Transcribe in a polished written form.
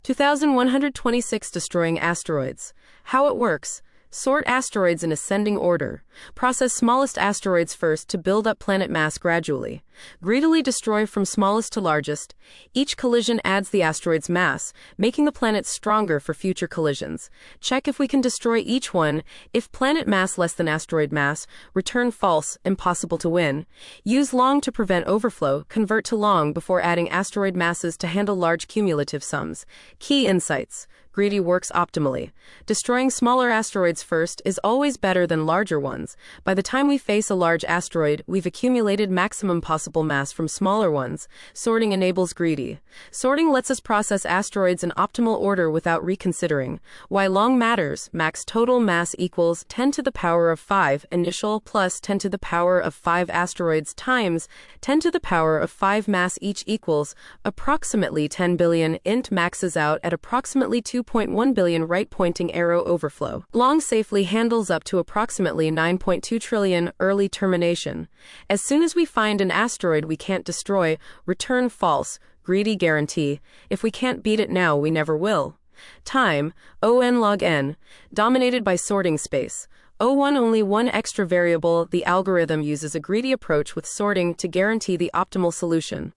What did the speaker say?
2126 Destroying Asteroids. How it works. Sort asteroids in ascending order. Process smallest asteroids first to build up planet mass gradually. Greedily destroy from smallest to largest. Each collision adds the asteroid's mass, making the planet stronger for future collisions. Check if we can destroy each one. If planet mass less than asteroid mass, return false, impossible to win. Use long to prevent overflow, convert to long before adding asteroid masses to handle large cumulative sums. Key insights. Greedy works optimally. Destroying smaller asteroids first is always better than larger ones. By the time we face a large asteroid, we've accumulated maximum possible mass from smaller ones. Sorting enables greedy. Sorting lets us process asteroids in optimal order without reconsidering. Why long matters. Max total mass equals 10 to the power of 5 initial plus 10 to the power of 5 asteroids times 10 to the power of 5 mass each equals approximately 10 billion. Int maxes out at approximately 2.1 billion right-pointing arrow overflow. Long safely handles up to approximately 9.2 trillion early termination. As soon as we find an asteroid we can't destroy, return false, greedy guarantee. If we can't beat it now, we never will. Time, O(n) log n, dominated by sorting space. O1 only one extra variable. The algorithm uses a greedy approach with sorting to guarantee the optimal solution.